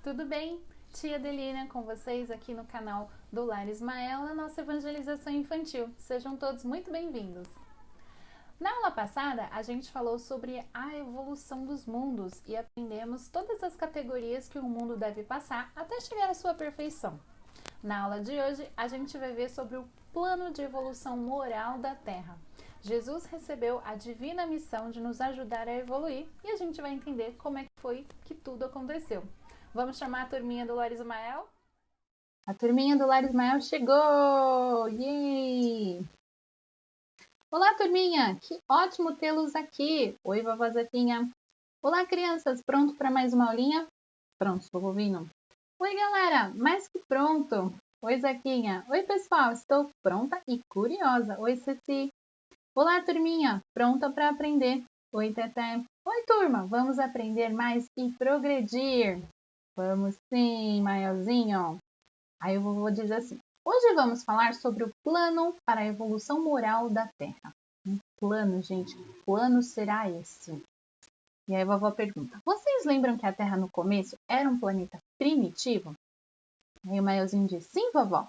tudo bem? Tia Adelina com vocês aqui no canal do Lar Ismael na nossa evangelização infantil. Sejam todos muito bem-vindos. Na aula passada, a gente falou sobre a evolução dos mundos e aprendemos todas as categorias que o mundo deve passar até chegar à sua perfeição. Na aula de hoje, a gente vai ver sobre o plano de evolução moral da Terra. Jesus recebeu a divina missão de nos ajudar a evoluir e a gente vai entender como é que foi que tudo aconteceu. Vamos chamar a turminha do Lar Ismael? A turminha do Lar Ismael chegou! Yay! Olá, turminha! Que ótimo tê-los aqui! Oi, vovó Zefinha! Olá, crianças! Pronto para mais uma aulinha? Prontos, vovovinho? Oi, galera! Mais que pronto! Oi, Zequinha! Oi, pessoal! Estou pronta e curiosa! Oi, Ceci! Olá, turminha! Pronta para aprender? Oi, Teté! Oi, turma! Vamos aprender mais e progredir! Vamos sim, Maelzinho! Aí o vovô diz assim: hoje vamos falar sobre o plano para a evolução moral da Terra. Um plano, gente, que plano será esse? E aí a vovó pergunta: vocês lembram que a Terra no começo era um planeta primitivo? Aí o Maelzinho diz: sim, vovó.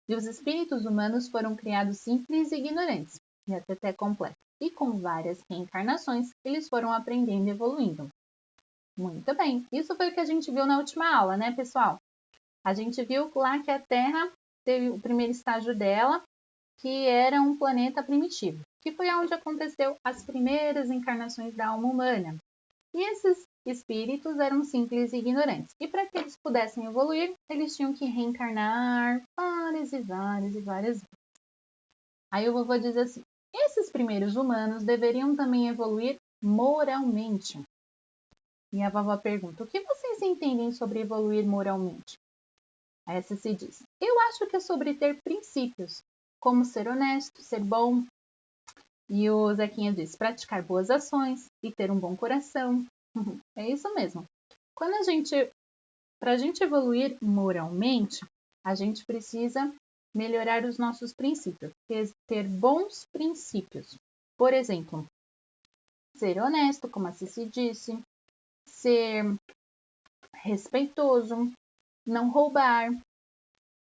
E os espíritos humanos foram criados simples e ignorantes. E a Teté completa: e com várias reencarnações, eles foram aprendendo e evoluindo. Muito bem, isso foi o que a gente viu na última aula, né, pessoal? A gente viu lá que a Terra teve o primeiro estágio dela, que era um planeta primitivo, que foi onde aconteceu as primeiras encarnações da alma humana. E esses espíritos eram simples e ignorantes. E para que eles pudessem evoluir, eles tinham que reencarnar várias vezes. Aí o vovô diz assim: esses primeiros humanos deveriam também evoluir moralmente. E a vovó pergunta: o que vocês entendem sobre evoluir moralmente? Aí a Ceci diz: eu acho que é sobre ter princípios, como ser honesto, ser bom. E o Zequinha diz: praticar boas ações e ter um bom coração. É isso mesmo. Para a gente evoluir moralmente, a gente precisa melhorar os nossos princípios, ter bons princípios. Por exemplo, ser honesto, como a Ceci disse, ser respeitoso, não roubar,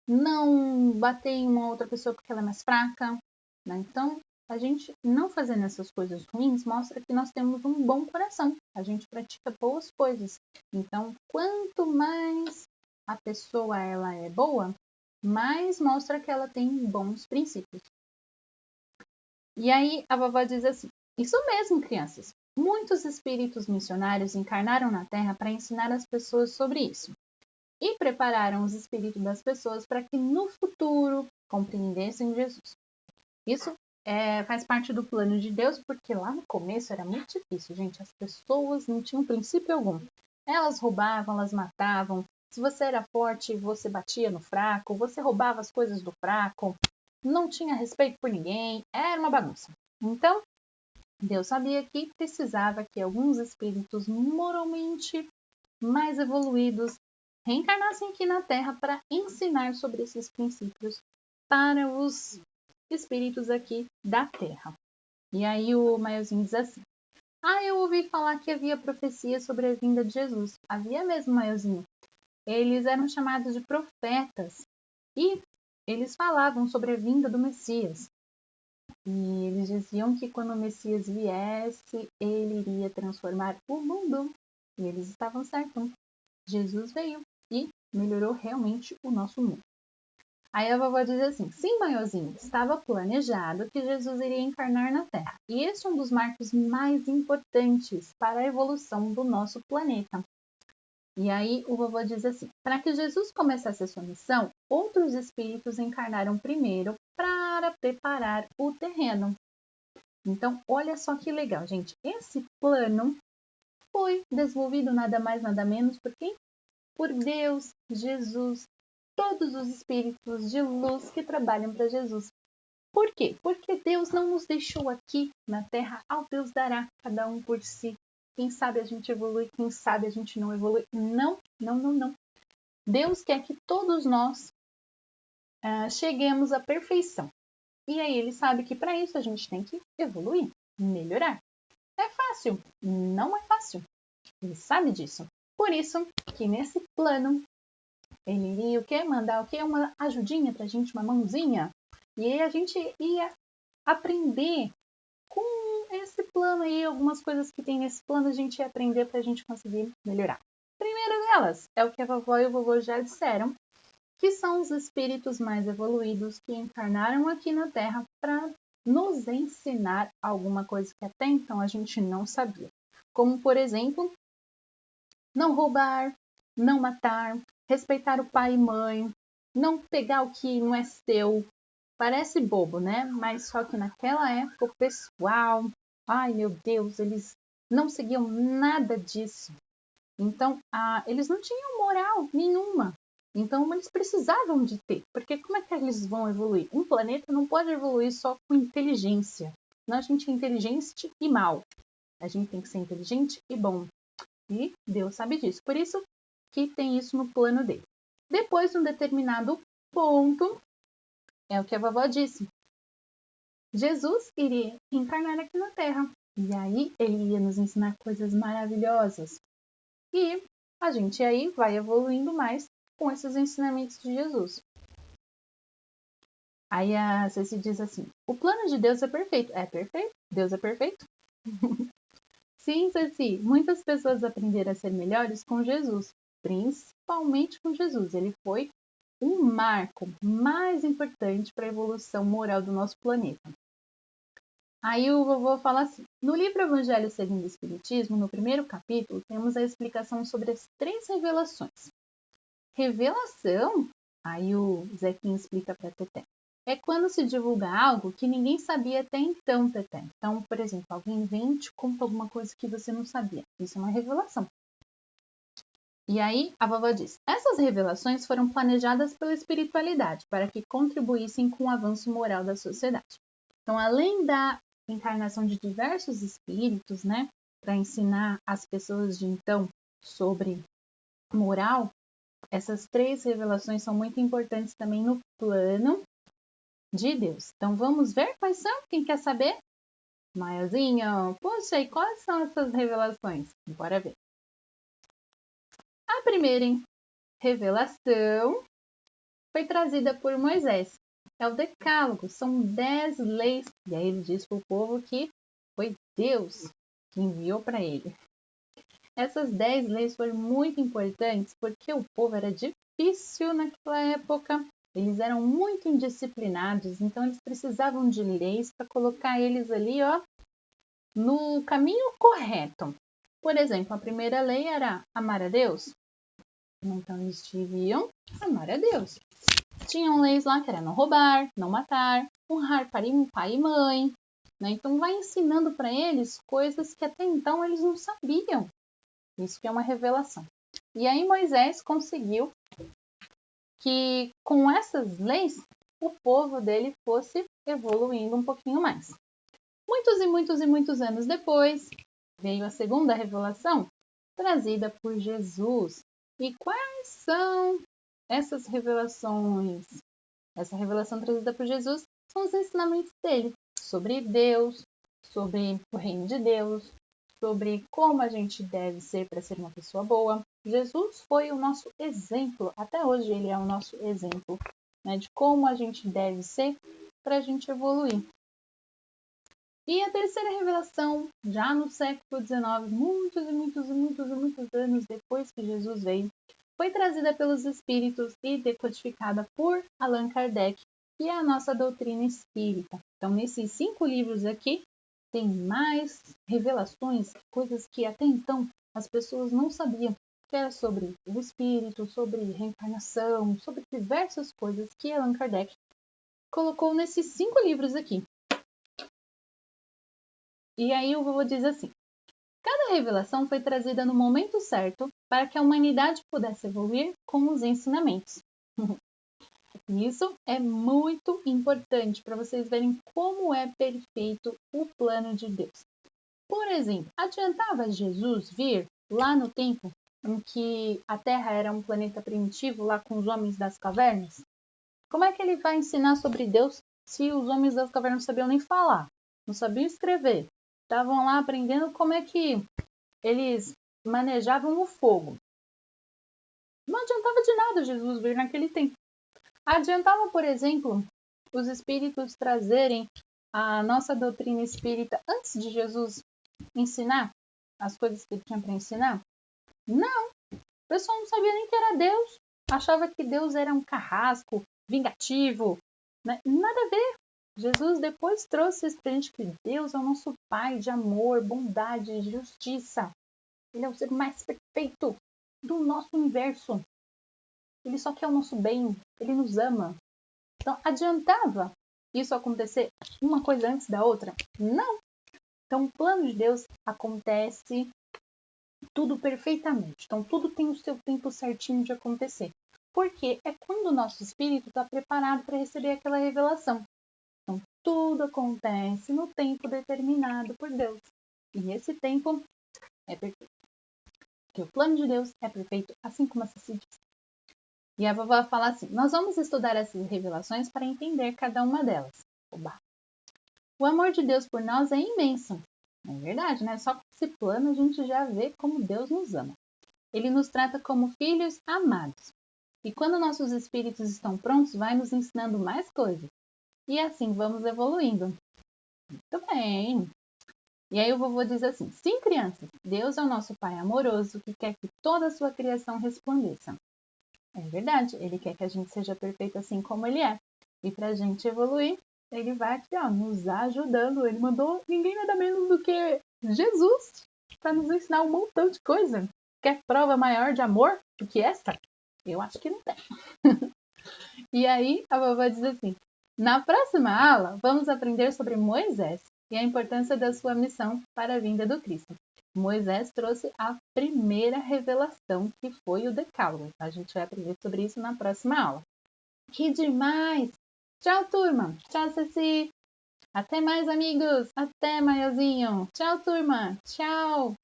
não bater em uma outra pessoa porque ela é mais fraca, né? Então, a gente não fazendo essas coisas ruins mostra que nós temos um bom coração. A gente pratica boas coisas. Então, quanto mais a pessoa ela é boa, mais mostra que ela tem bons princípios. E aí a vovó diz assim: isso mesmo, crianças. Muitos espíritos missionários encarnaram na Terra para ensinar as pessoas sobre isso. E prepararam os espíritos das pessoas para que no futuro compreendessem Jesus. Isso faz parte do plano de Deus, porque lá no começo era muito difícil, gente. As pessoas não tinham princípio algum. Elas roubavam, elas matavam. Se você era forte, você batia no fraco, você roubava as coisas do fraco, não tinha respeito por ninguém, era uma bagunça. Então, Deus sabia que precisava que alguns espíritos moralmente mais evoluídos reencarnassem aqui na Terra para ensinar sobre esses princípios para os espíritos aqui da Terra. E aí o Maelzinho diz assim: eu ouvi falar que havia profecia sobre a vinda de Jesus. Havia mesmo, Maelzinho. Eles eram chamados de profetas e eles falavam sobre a vinda do Messias. E eles diziam que quando o Messias viesse, ele iria transformar o mundo. E eles estavam certos. Jesus veio e melhorou realmente o nosso mundo. Aí a vovó diz assim: sim, maiorzinho, estava planejado que Jesus iria encarnar na Terra. E esse é um dos marcos mais importantes para a evolução do nosso planeta. E aí o vovô diz assim: para que Jesus começasse a sua missão, outros espíritos encarnaram primeiro para preparar o terreno. Então, olha só que legal, gente. Esse plano foi desenvolvido nada mais, nada menos por quem? Por Deus, Jesus, todos os espíritos de luz que trabalham para Jesus. Por quê? Porque Deus não nos deixou aqui na Terra, Deus dará cada um por si. Quem sabe a gente evolui, quem sabe a gente não evolui. Não. Deus quer que todos nós cheguemos à perfeição. E aí ele sabe que para isso a gente tem que evoluir, melhorar. É fácil? Não é fácil. Ele sabe disso. Por isso que nesse plano ele iria o quê? Mandar o quê? Uma ajudinha pra gente, uma mãozinha. E aí a gente ia aprender com esse plano aí, algumas coisas que tem nesse plano a gente ia aprender pra gente conseguir melhorar. A primeira delas é o que a vovó e o vovô já disseram, que são os espíritos mais evoluídos que encarnaram aqui na Terra para nos ensinar alguma coisa que até então a gente não sabia. Como, por exemplo, não roubar, não matar, respeitar o pai e mãe, não pegar o que não é seu. Parece bobo, né? Mas só que naquela época o pessoal, ai meu Deus, eles não seguiam nada disso. Então, eles não tinham moral nenhuma. Então, eles precisavam de ter. Porque como é que eles vão evoluir? Um planeta não pode evoluir só com inteligência. Senão a gente é inteligente e mal. A gente tem que ser inteligente e bom. E Deus sabe disso. Por isso que tem isso no plano dele. Depois de um determinado ponto, é o que a vovó disse. Jesus iria encarnar aqui na Terra. E aí ele ia nos ensinar coisas maravilhosas. E a gente aí vai evoluindo mais com esses ensinamentos de Jesus. Aí a Ceci diz assim, o plano de Deus é perfeito. É perfeito? Deus é perfeito? Sim, Ceci, muitas pessoas aprenderam a ser melhores com Jesus, principalmente com Jesus. Ele foi um marco mais importante para a evolução moral do nosso planeta. Aí o vovô fala assim, no livro Evangelho segundo o Espiritismo, no primeiro capítulo, temos a explicação sobre as 3 revelações. Revelação? Aí o Zequinha explica para Teté. É quando se divulga algo que ninguém sabia até então, Teté. Então, por exemplo, alguém vem e te conta alguma coisa que você não sabia. Isso é uma revelação. E aí a vovó diz, essas revelações foram planejadas pela espiritualidade para que contribuíssem com o avanço moral da sociedade. Então, além da encarnação de diversos espíritos, né, para ensinar as pessoas de então sobre moral, essas 3 revelações são muito importantes também no plano de Deus. Então vamos ver quais são? Quem quer saber? Maiazinha, poxa, e quais são essas revelações? Bora ver. A primeira revelação foi trazida por Moisés. É o Decálogo, são 10 leis. E aí ele diz para o povo que foi Deus que enviou para ele. Essas 10 leis foram muito importantes porque o povo era difícil naquela época. Eles eram muito indisciplinados, então eles precisavam de leis para colocar eles ali, ó, no caminho correto. Por exemplo, a primeira lei era amar a Deus. Então eles deviam amar a Deus. Tinham leis lá que era não roubar, não matar, honrar pai e mãe. Né? Então vai ensinando para eles coisas que até então eles não sabiam. Isso que é uma revelação. E aí Moisés conseguiu que com essas leis o povo dele fosse evoluindo um pouquinho mais. Muitos anos depois veio a segunda revelação trazida por Jesus. E quais são essas revelações? Essa revelação trazida por Jesus são os ensinamentos dele sobre Deus, sobre o reino de Deus, sobre como a gente deve ser para ser uma pessoa boa. Jesus foi o nosso exemplo, até hoje ele é o nosso exemplo, né, de como a gente deve ser para a gente evoluir. E a terceira revelação, já no século XIX, muitos anos depois que Jesus veio, foi trazida pelos espíritos e decodificada por Allan Kardec, que é a nossa doutrina espírita. Então, nesses 5 livros aqui, tem mais revelações, coisas que até então as pessoas não sabiam, que era sobre o espírito, sobre reencarnação, sobre diversas coisas que Allan Kardec colocou nesses 5 livros aqui. E aí o vovô diz assim, cada revelação foi trazida no momento certo para que a humanidade pudesse evoluir com os ensinamentos. Isso é muito importante para vocês verem como é perfeito o plano de Deus. Por exemplo, adiantava Jesus vir lá no tempo em que a Terra era um planeta primitivo, lá com os homens das cavernas? Como é que ele vai ensinar sobre Deus se os homens das cavernas não sabiam nem falar, não sabiam escrever? Estavam lá aprendendo como é que eles manejavam o fogo. Não adiantava de nada Jesus vir naquele tempo. Adiantava, por exemplo, os espíritos trazerem a nossa doutrina espírita antes de Jesus ensinar as coisas que ele tinha para ensinar? Não, o pessoal não sabia nem que era Deus, achava que Deus era um carrasco, vingativo, né? Nada a ver. Jesus depois trouxe isso pra gente, que Deus é o nosso Pai de amor, bondade e justiça. Ele é o ser mais perfeito do nosso universo. Ele só quer o nosso bem, ele nos ama. Então, adiantava isso acontecer uma coisa antes da outra? Não. Então, o plano de Deus acontece tudo perfeitamente. Então, tudo tem o seu tempo certinho de acontecer. Porque é quando o nosso espírito está preparado para receber aquela revelação. Então, tudo acontece no tempo determinado por Deus. E esse tempo é perfeito. Porque o plano de Deus é perfeito, assim como a Ceci diz. E a vovó fala assim: nós vamos estudar essas revelações para entender cada uma delas. Oba. O amor de Deus por nós é imenso. É verdade, né? Só com esse plano a gente já vê como Deus nos ama. Ele nos trata como filhos amados. E quando nossos espíritos estão prontos, vai nos ensinando mais coisas. E assim vamos evoluindo. Muito bem. E aí o vovô diz assim: sim, crianças, Deus é o nosso Pai amoroso que quer que toda a sua criação resplandeça. É verdade, ele quer que a gente seja perfeito assim como ele é. E para a gente evoluir, ele vai aqui, ó, nos ajudando. Ele mandou ninguém nada menos do que Jesus para nos ensinar um montão de coisa. Quer prova maior de amor do que essa? Eu acho que não tem. E aí a vovó diz assim: na próxima aula, vamos aprender sobre Moisés e a importância da sua missão para a vinda do Cristo. Moisés trouxe a primeira revelação, que foi o Decálogo. A gente vai aprender sobre isso na próxima aula. Que demais! Tchau, turma! Tchau, Ceci! Até mais, amigos! Até, Maiozinho! Tchau, turma! Tchau!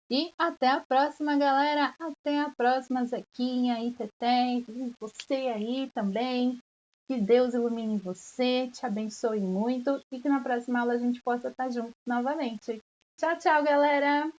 E até a próxima, galera! Até a próxima, Zequinha e Teté! E você aí também! Que Deus ilumine você, te abençoe muito e que na próxima aula a gente possa estar juntos novamente. Tchau, tchau, galera!